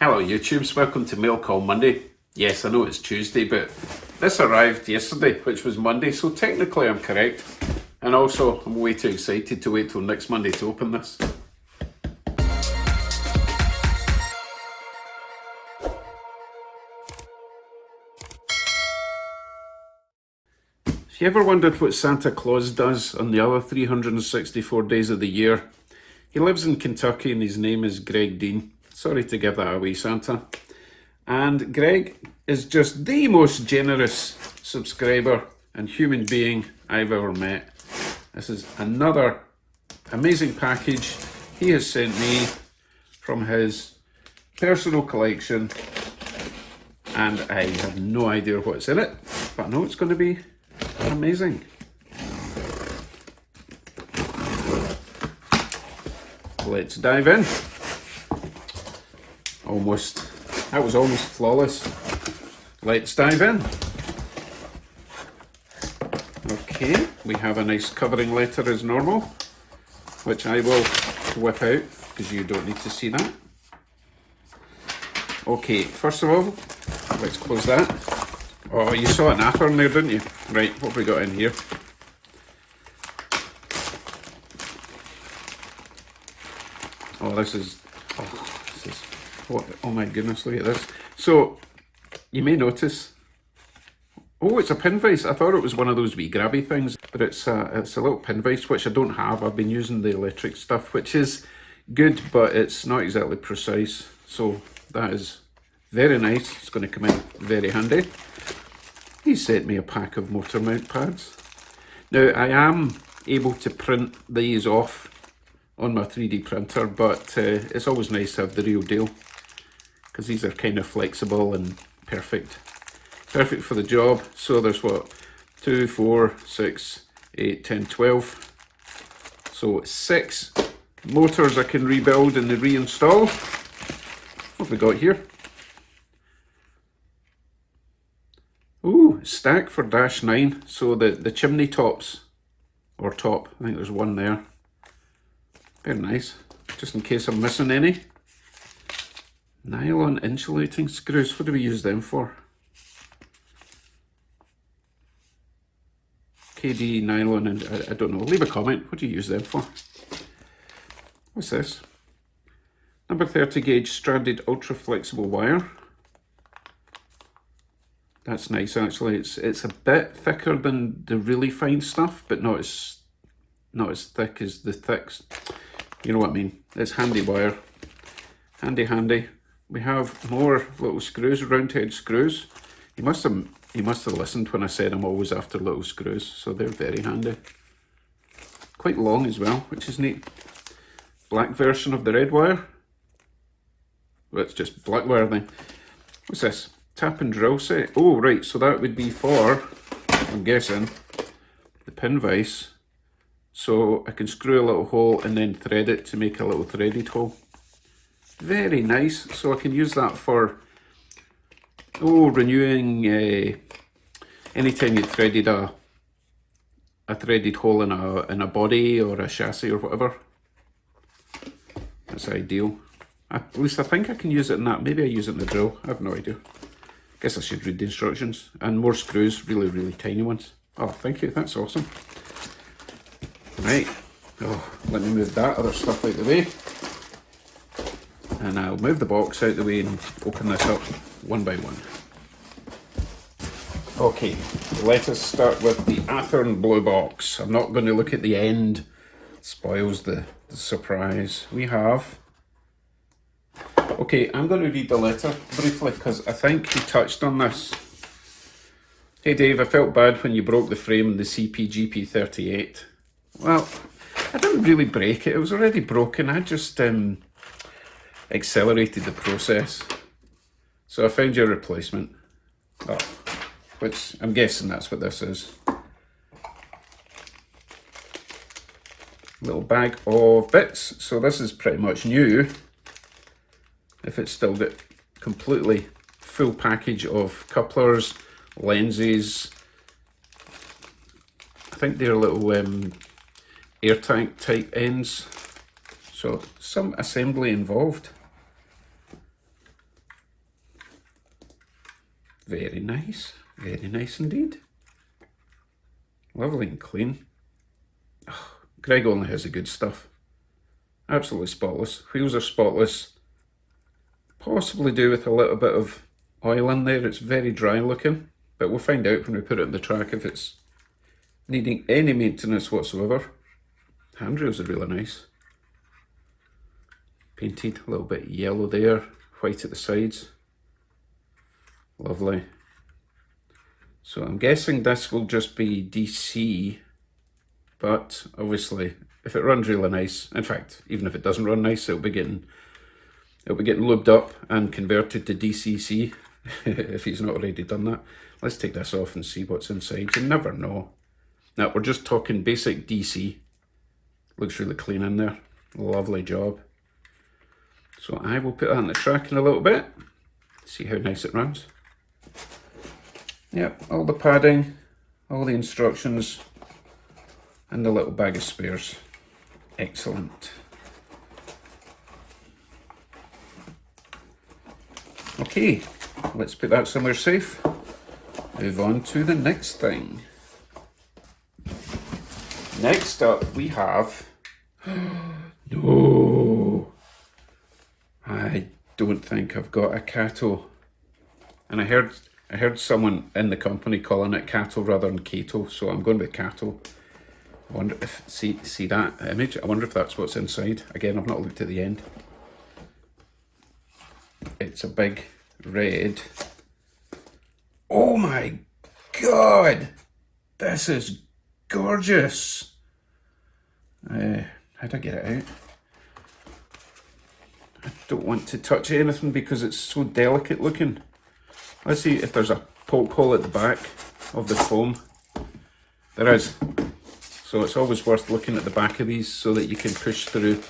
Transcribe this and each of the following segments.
Hello YouTubes, welcome to Mail Call Monday. Yes, I know it's Tuesday, but this arrived yesterday, which was Monday, so technically I'm correct. And also, I'm way too excited to wait till next Monday to open this. If you ever wondered what Santa Claus does on the other 364 days of the year, he lives in Kentucky and his name is Greg Dean. Sorry to give that away, Santa. And Greg is just the most generous subscriber and human being I've ever met. This is another amazing package he has sent me from his personal collection, and I have no idea what's in it, but I know it's going to be amazing. Let's dive in. That was almost flawless. Let's dive in. Okay, we have a nice covering letter as normal, which I will whip out because you don't need to see that. Okay, first of all, let's close that. Oh, you saw an acorn there, didn't you? Right, what have we got in here? Oh my goodness, look at this. So, you may notice, oh, it's a pin vise. I thought it was one of those wee grabby things, but it's a little pin vise, which I don't have. I've been using the electric stuff, which is good, but it's not exactly precise. So that is very nice. It's going to come in very handy. He sent me a pack of motor mount pads. Now, I am able to print these off on my 3D printer, but it's always nice to have the real deal because these are kind of flexible and perfect for the job. So there's what, 2, 4, 6, 8, 10, 12. So 6 motors I can rebuild and reinstall. What have we got here? Ooh, stack for Dash 9. So the chimney tops, or top, I think there's one there. Very nice, just in case I'm missing any. Nylon insulating screws, what do we use them for? KD, nylon, and I don't know, leave a comment, what do you use them for? What's this? Number 30 gauge stranded ultra flexible wire. That's nice actually, it's a bit thicker than the really fine stuff, but not as thick as the thicks. You know what I mean. It's handy wire. Handy. We have more little screws, round head screws. He must have listened when I said I'm always after little screws, so they're very handy. Quite long as well, which is neat. Black version of the red wire. Well, it's just black wire then. What's this? Tap and drill set. Oh, right, so that would be for, I'm guessing, the pin vise. So I can screw a little hole and then thread it to make a little threaded hole. Very nice. So I can use that for renewing anytime you threaded a threaded hole in a body or a chassis or whatever. That's ideal. At least I think I can use it in that. Maybe I use it in the drill. I have no idea. Guess I should read the instructions. And more screws, really tiny ones. Oh, thank you. That's awesome. Right, let me move that other stuff out the way, and I'll move the box out the way and open this up one by one. Okay, let us start with the Athearn Blue Box. I'm not going to look at the end, spoils the surprise. We have, okay, I'm going to read the letter briefly because I think he touched on this. Hey Dave, I felt bad when you broke the frame in the CPGP38. Well, I didn't really break it. It was already broken. I just accelerated the process. So I found your replacement. Oh, which I'm guessing that's what this is. Little bag of bits. So this is pretty much new. If it's still got completely full package of couplers, lenses. I think they're little air tank type ends, so some assembly involved. Very nice. Very nice indeed. Lovely and clean. Oh, Greg only has the good stuff. Absolutely spotless. Wheels are spotless. Possibly do with a little bit of oil in there. It's very dry looking, but we'll find out when we put it in the track if it's needing any maintenance whatsoever. Handrails are really nice. Painted, a little bit yellow there, white at the sides. Lovely. So I'm guessing this will just be DC, but obviously if it runs really nice, in fact, even if it doesn't run nice, it'll be getting lubed up and converted to DCC if he's not already done that. Let's take this off and see what's inside. You never know. Now, we're just talking basic DC. Looks really clean in there. Lovely job. So I will put that in the track in a little bit. See how nice it runs. Yep, all the padding, all the instructions, and the little bag of spares. Excellent. Okay, let's put that somewhere safe. Move on to the next thing. Next up we have... No! I don't think I've got a Kato. And I heard someone in the company calling it Kato rather than Kato, so I'm going with Kato. I wonder if, see that image? I wonder if that's what's inside. Again, I've not looked at the end. It's a big red. Oh my God! This is gorgeous! How'd I get it out? I don't want to touch anything because it's so delicate looking. Let's see if there's a poke hole at the back of the foam. There is. So it's always worth looking at the back of these so that you can push through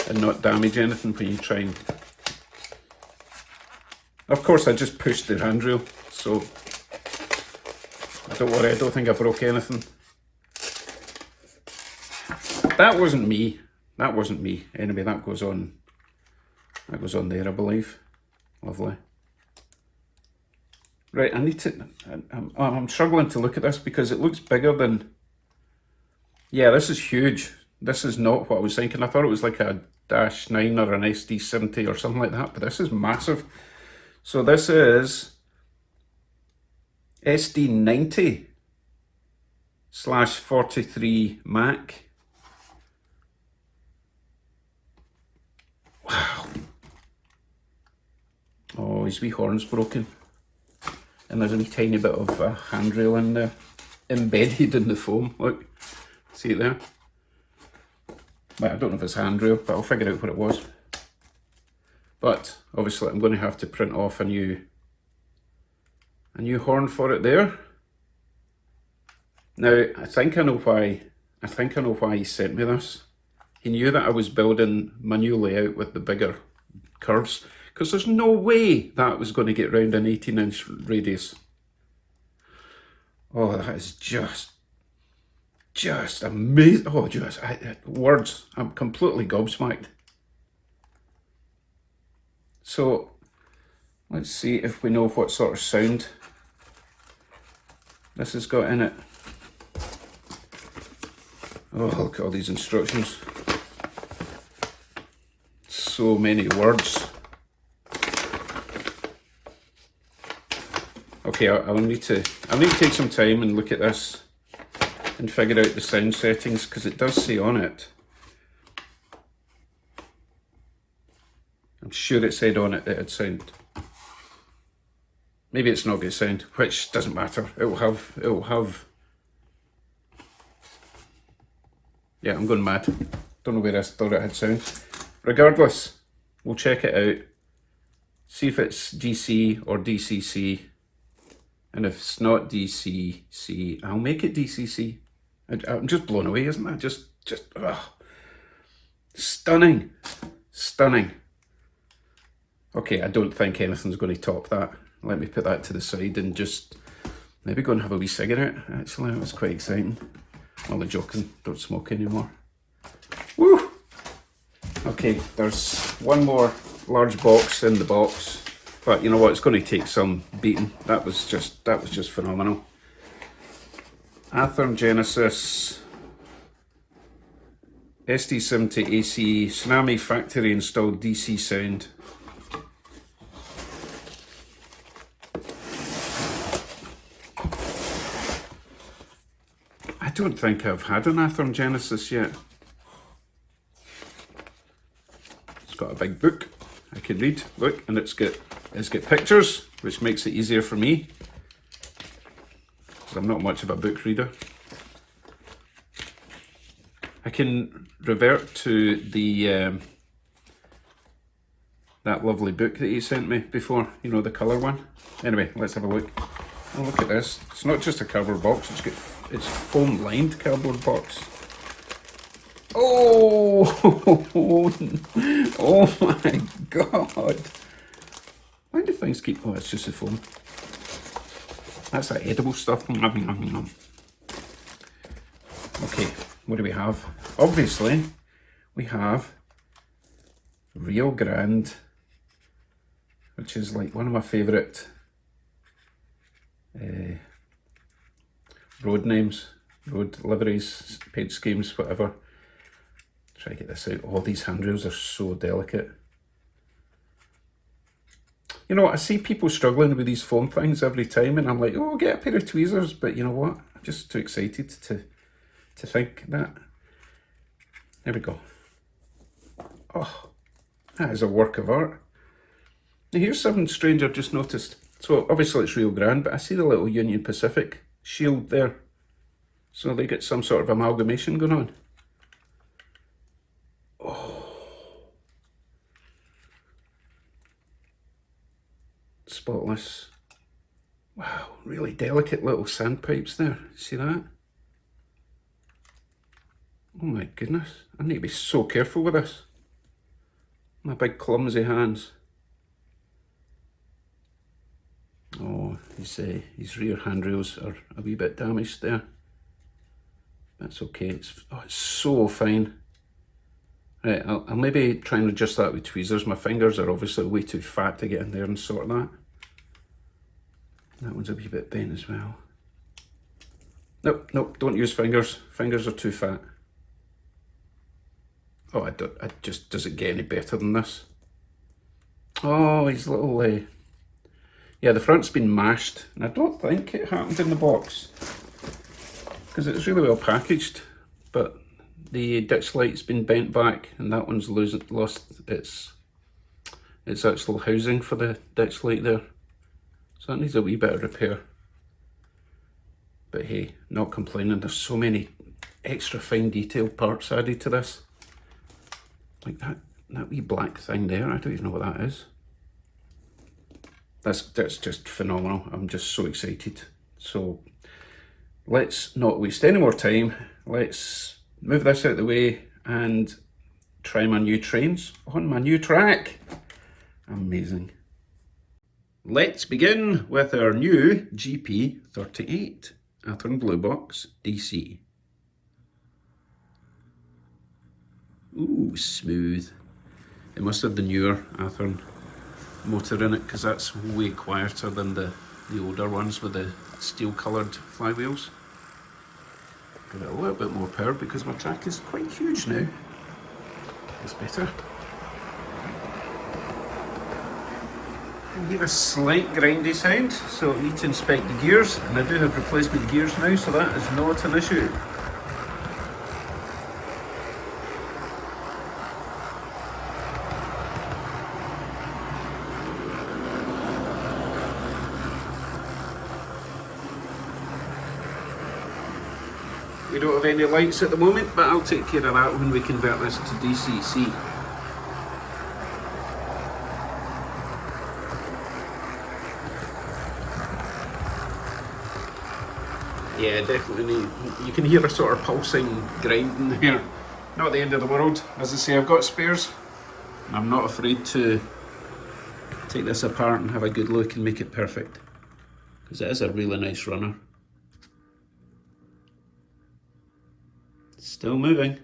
and not damage anything when you try and... Of course I just pushed the handrail, so don't worry, I don't think I broke anything. That wasn't me. That wasn't me. Anyway, that goes on there, I believe. Lovely. Right, I need to... I'm struggling to look at this because it looks bigger than... Yeah, this is huge. This is not what I was thinking. I thought it was like a Dash 9 or an SD70 or something like that, but this is massive. So this is SD90/43 Mac. Wow. Oh, his wee horn's broken. And there's a wee tiny bit of a handrail in there, embedded in the foam. Look, see it there? Well, I don't know if it's handrail, but I'll figure out what it was. But obviously I'm going to have to print off a new horn for it there. Now, I think I know why he sent me this. He knew that I was building my new layout with the bigger curves, because there's no way that was going to get round an 18-inch radius. Oh, that is just amazing. Oh, words. I'm completely gobsmacked. So, let's see if we know what sort of sound this has got in it. Oh, look at all these instructions. So many words. Okay, I'll need to take some time and look at this and figure out the sound settings, because it does say on it. I'm sure it said on it that it'd sound. Maybe it's not going to sound, which doesn't matter. It'll have. Yeah, I'm going mad. Don't know where I thought it had sound. Regardless, we'll check it out. See if it's DC or DCC. And if it's not DCC, I'll make it DCC. I'm just blown away, isn't that? Just stunning. Stunning. Okay, I don't think anything's going to top that. Let me put that to the side and just maybe go and have a wee cigarette. Actually, that was quite exciting. Only joking, don't smoke anymore. Woo! Okay, there's one more large box in the box. But you know what? It's going to take some beating. That was just phenomenal. Athearn Genesis ST70 AC Tsunami factory installed DC sound. I don't think I've had an Athearn Genesis yet. It's got a big book I can read. Look, and it's got pictures, which makes it easier for me, because I'm not much of a book reader. I can revert to the that lovely book that you sent me before, you know, the colour one. Anyway, let's have a look. Oh, look at this. It's not just a cardboard box, it's foam lined cardboard box. Oh, oh my God. Why do things keep, oh, it's just the foam. That's that edible stuff. Okay, what do we have? Obviously, we have Rio Grande, which is like one of my favourite road names, road liveries, paint schemes, whatever. Try to get this out. All these handrails are so delicate. You know, I see people struggling with these foam things every time, and I'm like, oh, get a pair of tweezers. But you know what? I'm just too excited to think that. There we go. Oh, that is a work of art. Now here's something strange I've just noticed. So obviously it's Rio Grande, but I see the little Union Pacific shield there. So they get some sort of amalgamation going on. Spotless. Wow, really delicate little sandpipes there. See that? Oh my goodness. I need to be so careful with this. My big clumsy hands. Oh, his rear handrails are a wee bit damaged there. That's okay. It's so fine. Right, I'll maybe try and adjust that with tweezers. My fingers are obviously way too fat to get in there and sort that. That one's a wee bit bent as well. Nope, nope, don't use fingers. Fingers are too fat. Oh, it just doesn't get any better than this. Oh, his little... yeah, the front's been mashed, and I don't think it happened in the box, because it's really well packaged, but the ditch light's been bent back, and that one's lost its actual housing for the ditch light there. So that needs a wee bit of repair. But hey, not complaining. There's so many extra fine detailed parts added to this. Like that wee black thing there, I don't even know what that is. That's just phenomenal. I'm just so excited. So let's not waste any more time. Let's move this out of the way and try my new trains on my new track. Amazing. Let's begin with our new GP38 Athearn Blue Box DC. Ooh, smooth. It must have the newer Athearn motor in it, because that's way quieter than the older ones with the steel coloured flywheels. Give it a little bit more power because my track is quite huge now. It's better. You hear a slight grindy sound, so I need to inspect the gears, and I do have replacement gears now, so that is not an issue. We don't have any lights at the moment, but I'll take care of that when we convert this to DCC. Yeah, definitely. You can hear a sort of pulsing grinding here. Not the end of the world. As I say, I've got spares. I'm not afraid to take this apart and have a good look and make it perfect, because it is a really nice runner. Still moving.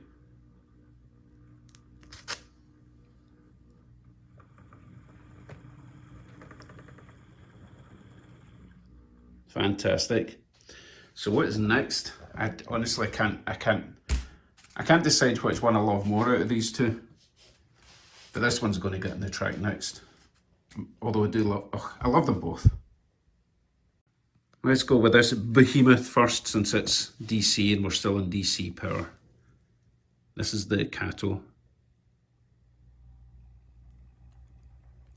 Fantastic. So what is next? I honestly I can't decide which one I love more out of these two. But this one's going to get in the track next. Although I do love, I love them both. Let's go with this behemoth first, since it's DC and we're still in DC power. This is the Kato.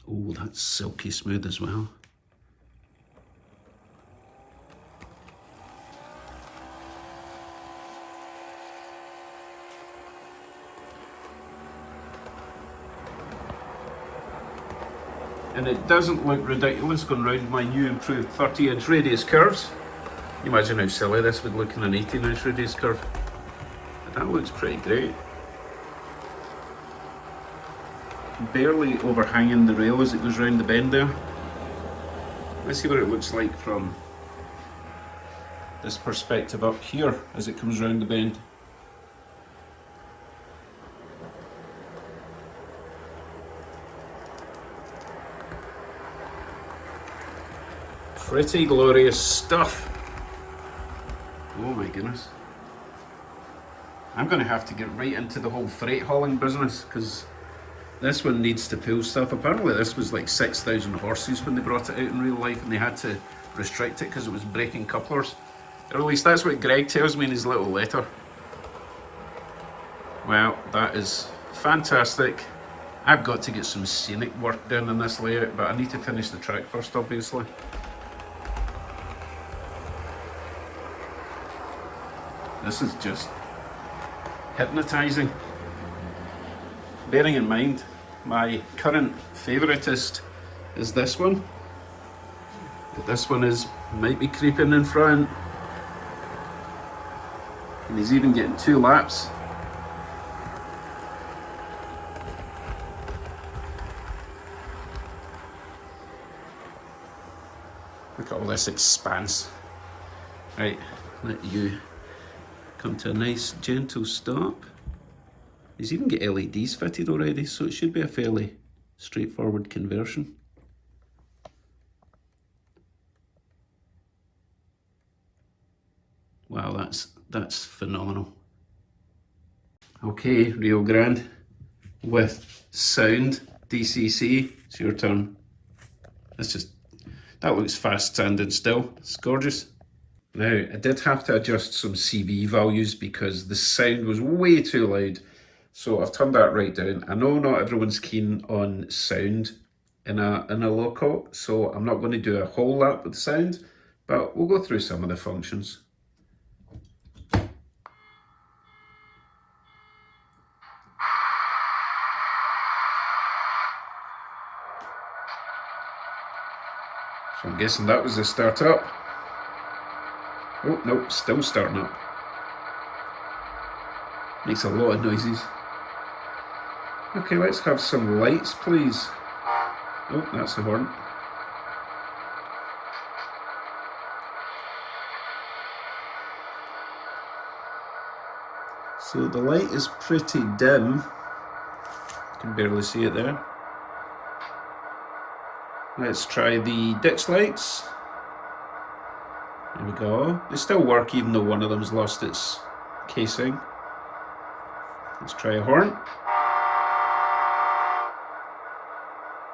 Oh, that's silky smooth as well. And it doesn't look ridiculous going round my new improved 30-inch radius curves. You imagine how silly this would look in an 18-inch radius curve. But that looks pretty great. Barely overhanging the rail as it goes round the bend there. Let's see what it looks like from this perspective up here as it comes round the bend. Pretty glorious stuff. Oh my goodness. I'm going to have to get right into the whole freight hauling business, because this one needs to pull stuff. Apparently this was like 6,000 horses when they brought it out in real life, and they had to restrict it because it was breaking couplers. Or at least that's what Greg tells me in his little letter. Well, that is fantastic. I've got to get some scenic work done in this layout, but I need to finish the track first, obviously. This is just hypnotising. Bearing in mind, my current favouriteest is this one. But this one might be creeping in front. And he's even getting 2 laps. Look at all this expanse. Right, let you come to a nice gentle stop. He's even got LEDs fitted already, so it should be a fairly straightforward conversion. Wow, that's phenomenal. Okay, Rio Grande with sound DCC. It's your turn. That looks fast standing still. It's gorgeous. Now, I did have to adjust some CV values because the sound was way too loud. So I've turned that right down. I know not everyone's keen on sound in a loco, so I'm not going to do a whole lap with sound, but we'll go through some of the functions. So I'm guessing that was the start up. Oh, no, still starting up. Makes a lot of noises. Okay, let's have some lights, please. Oh, that's the horn. So the light is pretty dim. You can barely see it there. Let's try the ditch lights. There we go. They still work even though one of them's lost its casing. Let's try a horn.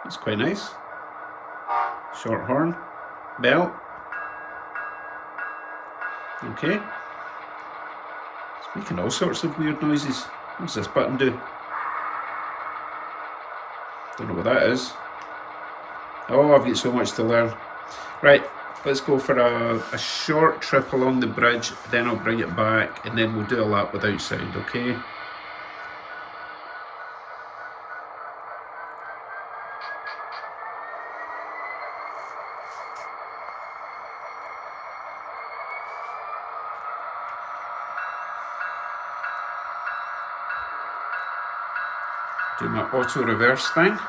That's quite nice. Short horn. Bell. Okay. It's making all sorts of weird noises. What's this button do? Don't know what that is. Oh, I've got so much to learn. Right. Let's go for a short trip along the bridge, then I'll bring it back, and then we'll do a lap without sound, okay? Do my auto reverse thing.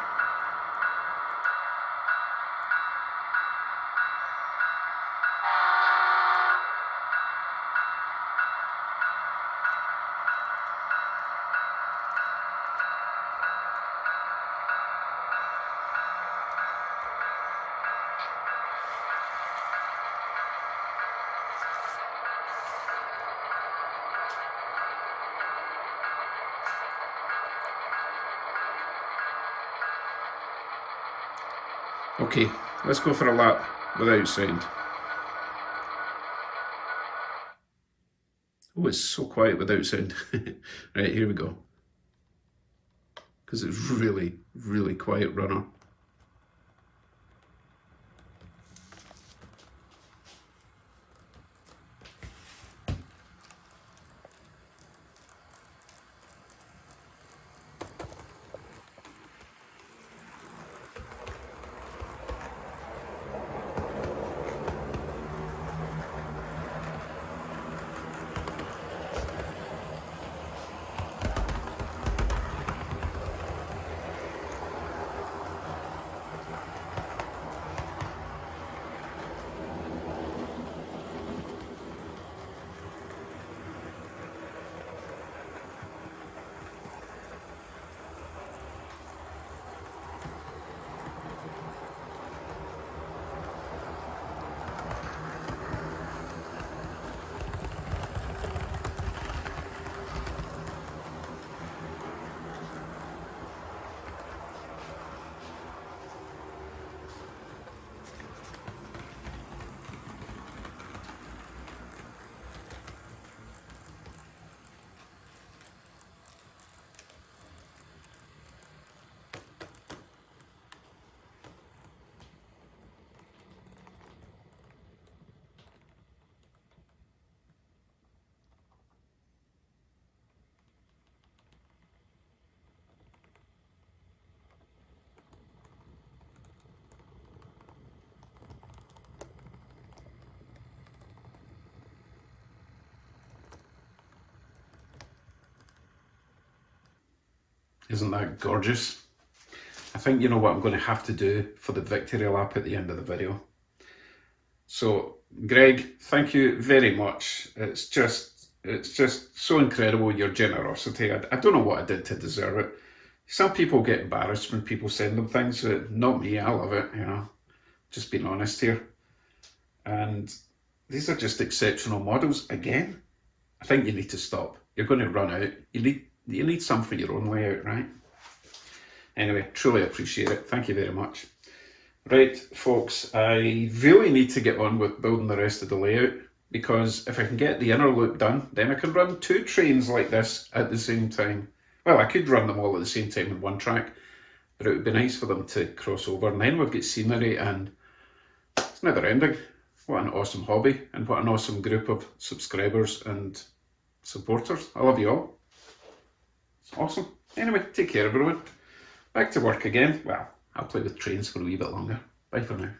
Okay, let's go for a lap without sound. Oh, it's so quiet without sound. Right, here we go. Because it's really, really quiet runner. Isn't that gorgeous? I think you know what I'm going to have to do for the victory lap at the end of the video. So, Greg, thank you very much. It's just so incredible, your generosity. I don't know what I did to deserve it. Some people get embarrassed when people send them things, but not me. I love it, you know. Just being honest here. And these are just exceptional models. Again, I think you need to stop. You're going to run out. You need some for your own layout, right? Anyway, truly appreciate it. Thank you very much. Right, folks, I really need to get on with building the rest of the layout, because if I can get the inner loop done, then I can run 2 trains like this at the same time. Well, I could run them all at the same time in one track, but it would be nice for them to cross over, and then we've got scenery, and it's never ending. What an awesome hobby, and what an awesome group of subscribers and supporters. I love you all. It's awesome. Anyway, take care everyone. Back to work again. Well, I'll play with trains for a wee bit longer. Bye for now.